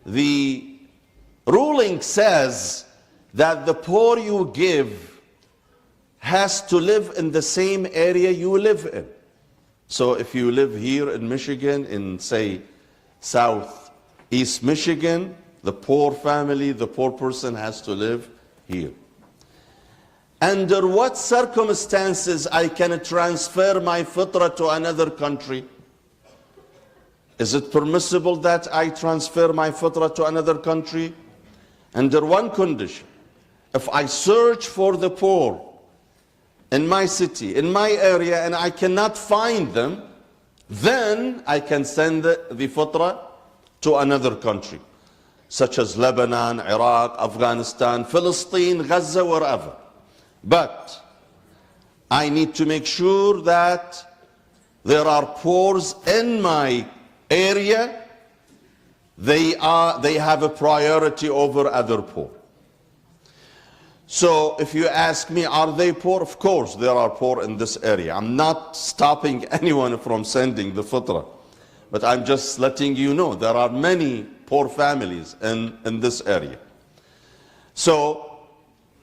the ruling says that the poor you give has to live in the same area you live in. So if you live here in Michigan, in say southeast Michigan, the poor family, the poor person has to live here. Under what circumstances I can transfer my fitrah to another country? Is it permissible that I transfer my fitrah to another country? Under one condition: if I search for the poor in my city, in my area, and I cannot find them, then I can send the fitrah to another country, such as Lebanon, Iraq, Afghanistan, Palestine, Gaza, wherever. But I need to make sure that there are poor in my area. They have a priority over other poor. So if you ask me, are they poor? Of course there are poor in this area. I'm not stopping anyone from sending the fitrah, but I'm just letting you know there are many poor families in this area. So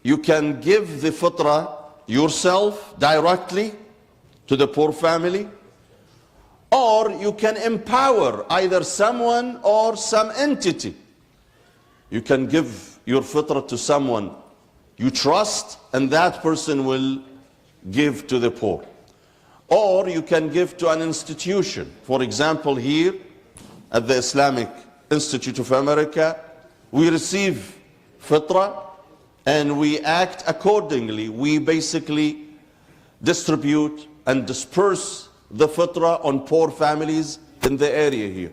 you can give the fitrah yourself directly to the poor family, or you can empower either someone or some entity. You can give your fitrah to someone you trust, and that person will give to the poor. Or you can give to an institution. For example, here at the Islamic Institute of America, we receive fitrah and we act accordingly. We basically distribute and disperse the fitrah on poor families in the area here.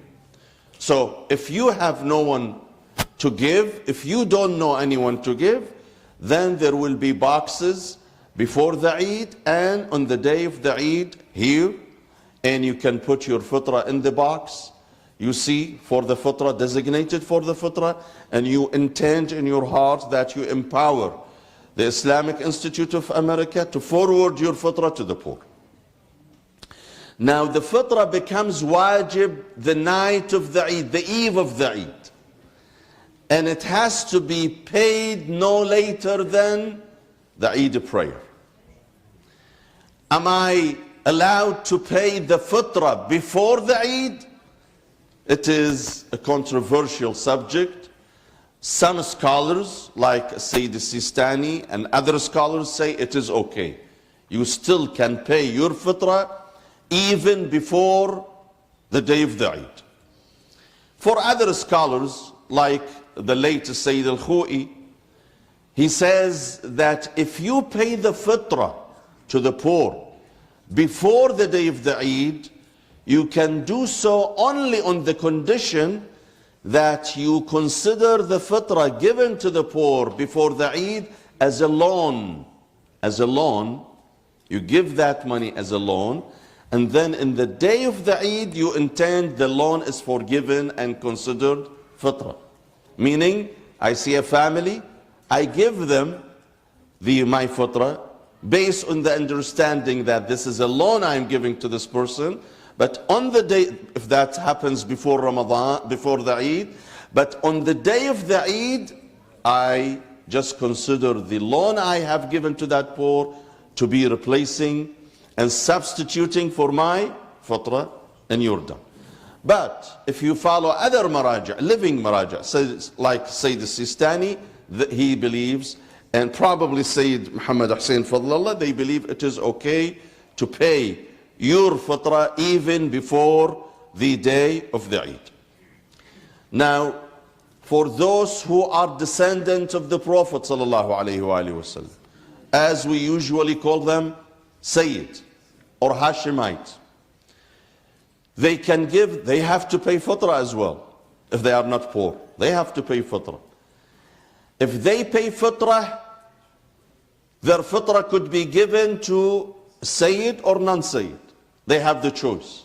So if you have no one to give, if you don't know anyone to give, then there will be boxes before the Eid and on the day of the Eid here, and you can put your fitrah in the box, you see, for the fitrah, designated for the fitrah, and you intend in your heart that you empower the Islamic Institute of America to forward your fitrah to the poor. Now the fitrah becomes wajib the night of the Eid, the eve of the Eid. And it has to be paid no later than the Eid prayer. Am I allowed to pay the fitrah before the Eid? It is a controversial subject. Some scholars, like Sayyid Sistani and other scholars, say it is okay. You still can pay your fitrah even before the day of the Eid. For other scholars, like the late Sayyid al-Khou'i, he says that if you pay the fitrah to the poor before the day of the Eid, you can do so only on the condition that you consider the fitrah given to the poor before the Eid as a loan. As a loan, you give that money as a loan, and then in the day of the Eid you intend the loan is forgiven and considered fitrah. Meaning, I see a family, I give them my fitrah based on the understanding that this is a loan I'm giving to this person, but on the day, if that happens before Ramadan, before the Eid, but on the day of the Eid, I just consider the loan I have given to that poor to be replacing and substituting for my fitrah, and you're done. But if you follow other maraja, living maraja, like Sayyid Sistani, he believes, and probably Sayyid Muhammad Hussain Fadlallah, they believe it is okay to pay your fitrah even before the day of the Eid. Now, for those who are descendants of the Prophet ﷺ, as we usually call them, Sayyid or Hashemite, they can give, they have to pay fitrah as well. If they are not poor, they have to pay fitrah. If they pay fitrah, their fitrah could be given to Sayyid or non-Sayyid. They have the choice.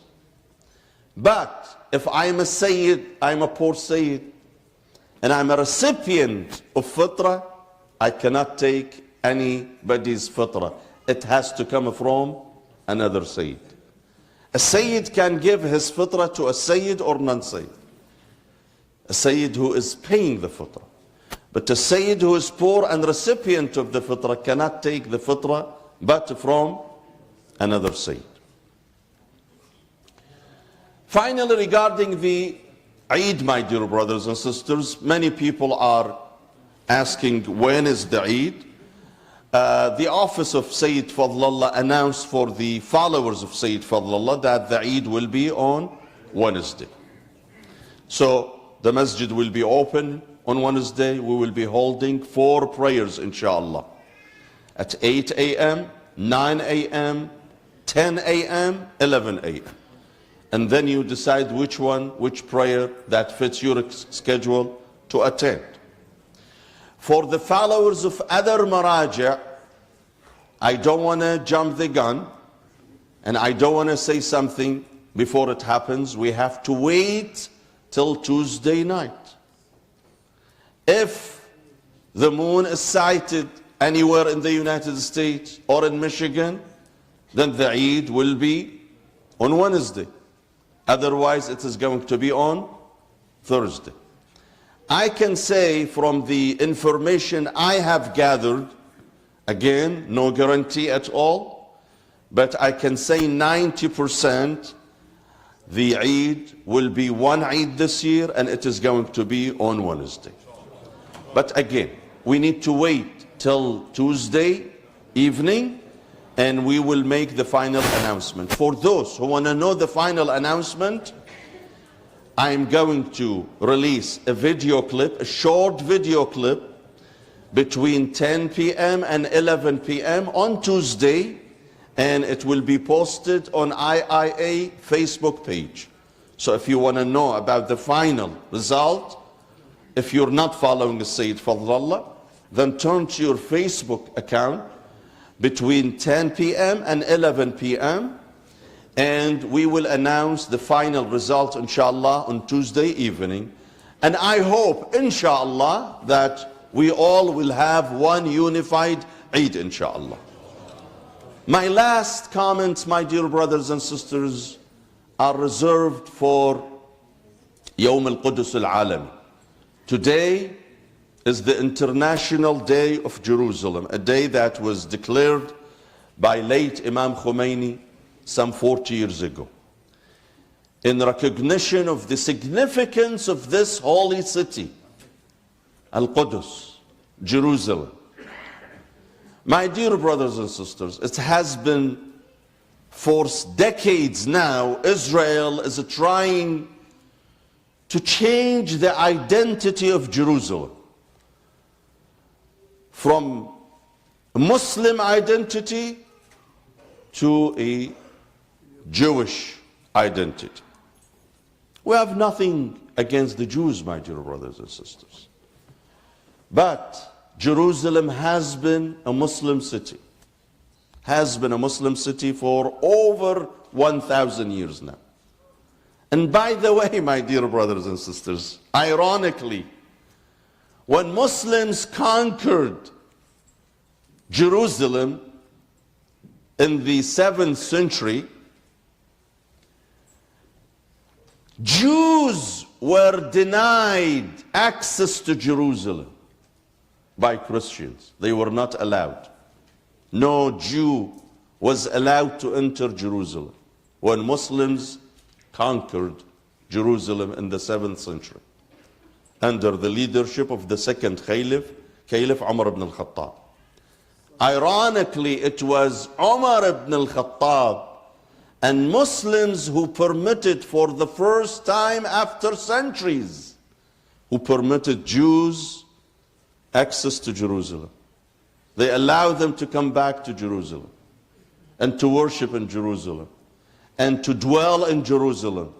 But if I'm a Sayyid, I'm a poor Sayyid, and I'm a recipient of fitrah, I cannot take anybody's fitrah. It has to come from another Sayyid. A Sayyid can give his fitrah to a Sayyid or non-Sayyid. a Sayyid who is paying the fitrah. But a Sayyid who is poor and recipient of the fitrah cannot take the fitrah but from another Sayyid. Finally, regarding the Eid, my dear brothers and sisters, many people are asking when is the Eid. The office of Sayyid Fadlallah announced for the followers of Sayyid Fadlallah that the Eid will be on Wednesday. So the masjid will be open on Wednesday. We will be holding 4 prayers, inshallah, at 8 a.m., 9 a.m., 10 a.m., 11 a.m. And then you decide which prayer that fits your schedule to attend. For the followers of other maraja', I don't want to jump the gun, and I don't want to say something before it happens. We have to wait till Tuesday night. If the moon is sighted anywhere in the United States or in Michigan, then the Eid will be on Wednesday. Otherwise, it is going to be on Thursday. I can say from the information I have gathered, again, no guarantee at all, but I can say 90% the Eid will be one Eid this year, and it is going to be on Wednesday. But again, we need to wait till Tuesday evening, and we will make the final announcement. For those who want to know the final announcement, I am going to release a video clip, a short video clip, between 10 p.m. and 11 p.m. on Tuesday, and it will be posted on IIA Facebook page. So if you want to know about the final result, if you're not following the Sayyid Fadlallah, then turn to your Facebook account between 10 p.m. and 11 p.m. and we will announce the final result, inshallah, on Tuesday evening. And I hope, inshallah, that we all will have one unified Eid, inshallah. My last comments, my dear brothers and sisters, are reserved for Yawm al-Qudus al-Alami. Today is the International Day of Jerusalem, a day that was declared by late Imam Khomeini some 40 years ago, in recognition of the significance of this holy city, Al-Qudus, Jerusalem. My dear brothers and sisters, it has been for decades now, Israel is trying to change the identity of Jerusalem from a Muslim identity to a Jewish identity. We have nothing against the Jews, my dear brothers and sisters. But Jerusalem has been a Muslim city. Has been a Muslim city for over 1,000 years now. And by the way, my dear brothers and sisters, ironically, when Muslims conquered Jerusalem in the 7th century, Jews were denied access to Jerusalem by Christians. They were not allowed. No Jew was allowed to enter Jerusalem when Muslims conquered Jerusalem in the 7th century under the leadership of the second Caliph Umar ibn al-Khattab. Ironically, it was Umar ibn al-Khattab and Muslims who permitted, for the first time after centuries, who permitted Jews access to Jerusalem. They allowed them to come back to Jerusalem and to worship in Jerusalem and to dwell in Jerusalem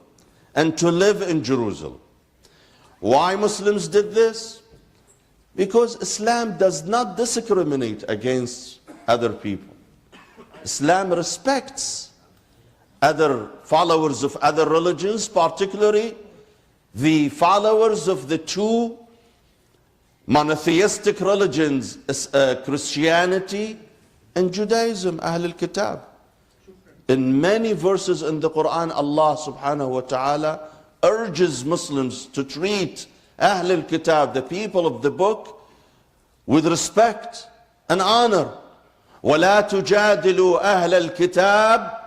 and to live in Jerusalem. Why Muslims did this? Because Islam does not discriminate against other people. Islam respects other followers of other religions, particularly the followers of the two monotheistic religions, Christianity and Judaism, Ahl al-Kitab. In many verses in the Quran, Allah subhanahu wa ta'ala urges Muslims to treat Ahl al-Kitab, the people of the book, with respect and honor. وَلَا تُجَادِلُوا أَهْلَ الْكِتَابِ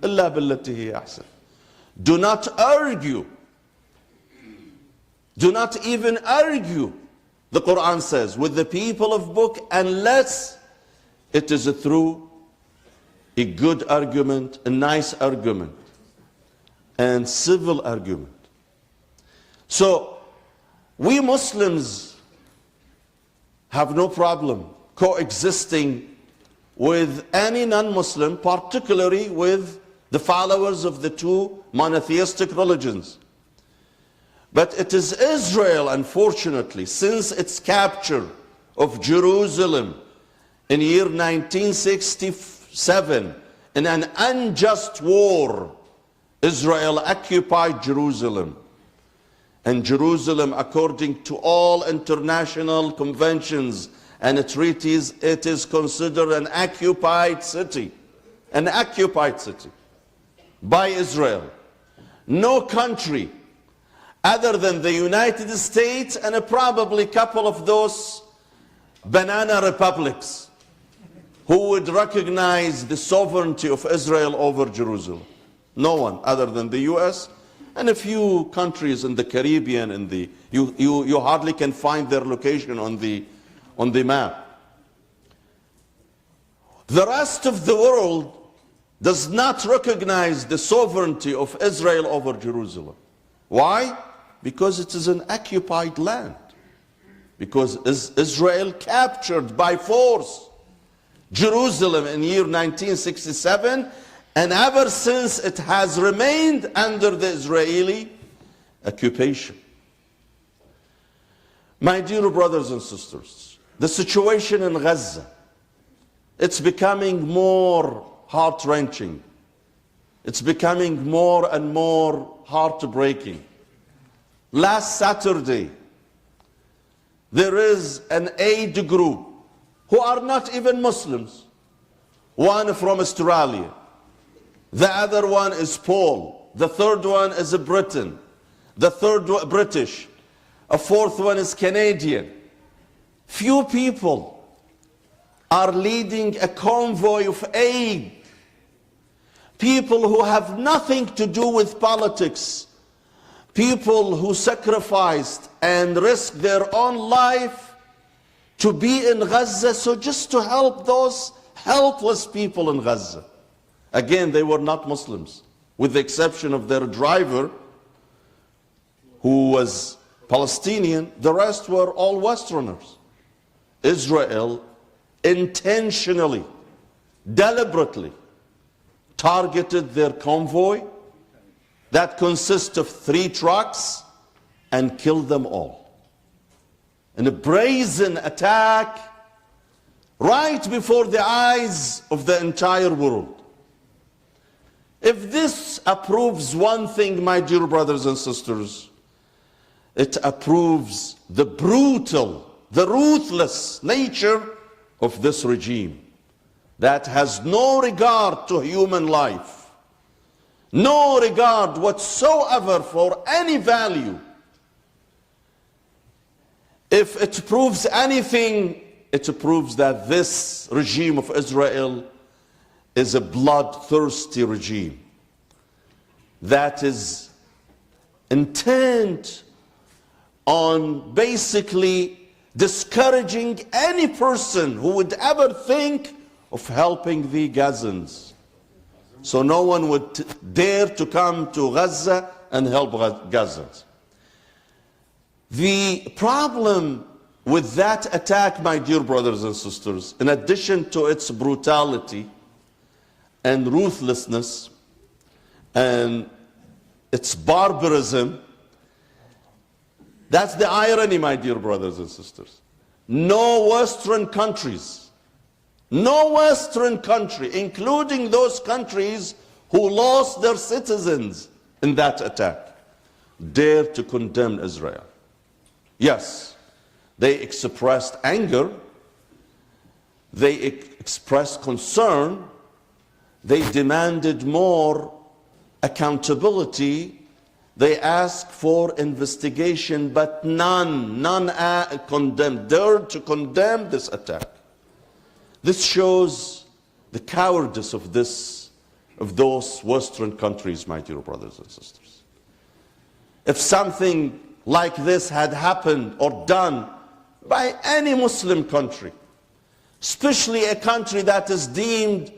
إِلَّا بِالَّتِي هِيَ أَحْسَنُ. Do not argue. Do not even argue, the Quran says, with the people of book unless it is through a good argument, a nice argument, and civil argument. So, we Muslims have no problem coexisting with any non-Muslim, particularly with the followers of the two monotheistic religions. But it is Israel, unfortunately, since its capture of Jerusalem in year 1967, in an unjust war, Israel occupied Jerusalem. And Jerusalem, according to all international conventions and treaties, it is considered an occupied city. An occupied city by Israel. No country other than the United States and probably a couple of those banana republics who would recognize the sovereignty of Israel over Jerusalem. No one other than the US and a few countries in the Caribbean. You hardly can find their location on the map. The rest of the world does not recognize the sovereignty of Israel over Jerusalem. Why? Because it is an occupied land. Because Israel captured by force Jerusalem in year 1967, and ever since it has remained under the Israeli occupation. My dear brothers and sisters, the situation in Gaza, it's becoming more heart-wrenching. It's becoming more and more heartbreaking. Last Saturday, there is an aid group who are not even Muslims. One from Australia. The other one is Paul. The third one is a Britain. The third one British. A fourth one is Canadian. Few people are leading a convoy of aid. People who have nothing to do with politics. People who sacrificed and risked their own life to be in Gaza, so just to help those helpless people in Gaza. Again, they were not Muslims, with the exception of their driver, who was Palestinian. The rest were all Westerners. Israel intentionally, deliberately targeted their convoy that consists of 3 trucks and killed them all. In a brazen attack right before the eyes of the entire world. If this approves one thing, my dear brothers and sisters, it approves the brutal, the ruthless nature of this regime that has no regard to human life, no regard whatsoever for any value. If it proves anything, it proves that this regime of Israel is a bloodthirsty regime that is intent on basically discouraging any person who would ever think of helping the Gazans. So no one would dare to come to Gaza and help Gazans. The problem with that attack, my dear brothers and sisters, in addition to its brutality and ruthlessness and its barbarism, that's the irony, my dear brothers and sisters. No Western countries, no Western country, including those countries who lost their citizens in that attack, dare to condemn Israel. Yes, they expressed anger, they expressed concern, they demanded more accountability They ask for investigation, but none dared to condemn this attack. This shows the cowardice of those Western countries, my dear brothers and sisters. If something like this had happened or done by any Muslim country, especially a country that is deemed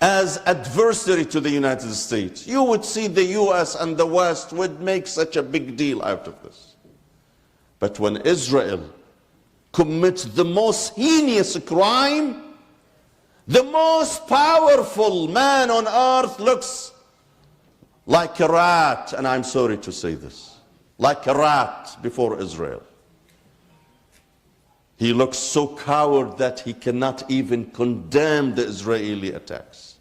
as adversary to the United States, you would see the US and the West would make such a big deal out of this. But when Israel commits the most heinous crime, the most powerful man on earth looks like a rat, and I'm sorry to say this, like a rat before Israel. He looks so coward that he cannot even condemn the Israeli attacks.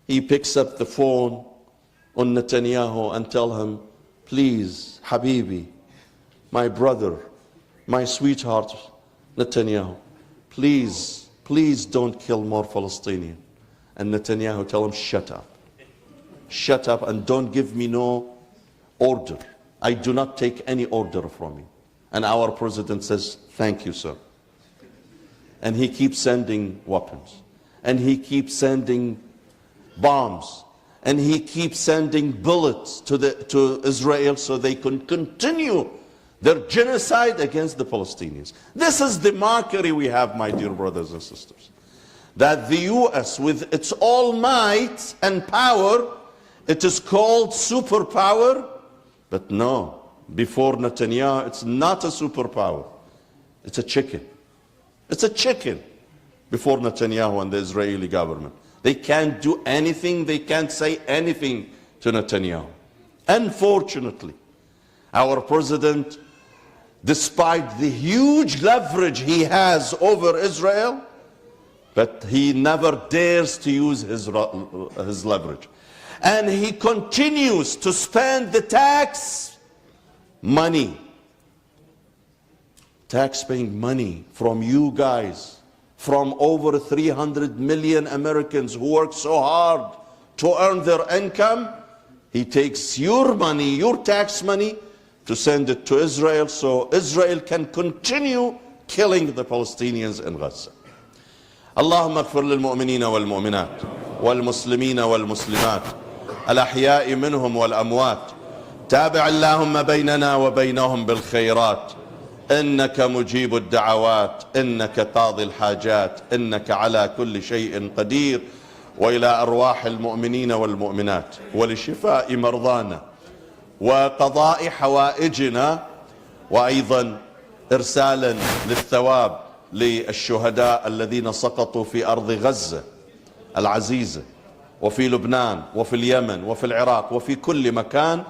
He picks up the phone on Netanyahu and tells him, please, Habibi, my brother, my sweetheart, Netanyahu, please don't kill more Palestinians. And Netanyahu tells him, shut up. Shut up and don't give me no order. I do not take any order from you. And our president says, thank you, sir. And he keeps sending weapons. And he keeps sending bombs. And he keeps sending bullets to Israel so they can continue their genocide against the Palestinians. This is the mockery we have, my dear brothers and sisters. That the US, with its all might and power, it is called superpower. But no, before Netanyahu, it's not a superpower. It's a chicken. It's a chicken before Netanyahu and the Israeli government. They can't do anything, they can't say anything to Netanyahu. Unfortunately, our president, despite the huge leverage he has over Israel, but he never dares to use his leverage. And he continues to spend the tax money, tax-paying money from you guys, from over 300 million Americans who work so hard to earn their income. He takes your money, your tax money, to send it to Israel so Israel can continue killing the Palestinians in Gaza. اللهم اغفر للمؤمنين والمؤمنات والمسلمين والمسلمات الأحياء منهم والأموات تابع اللهم بيننا وبينهم بالخيرات إنك مجيب الدعوات إنك قاضي الحاجات إنك على كل شيء قدير وإلى أرواح المؤمنين والمؤمنات ولشفاء مرضانا وقضاء حوائجنا وأيضا إرسالا للثواب للشهداء الذين سقطوا في أرض غزة العزيزة وفي لبنان وفي اليمن وفي العراق وفي كل مكان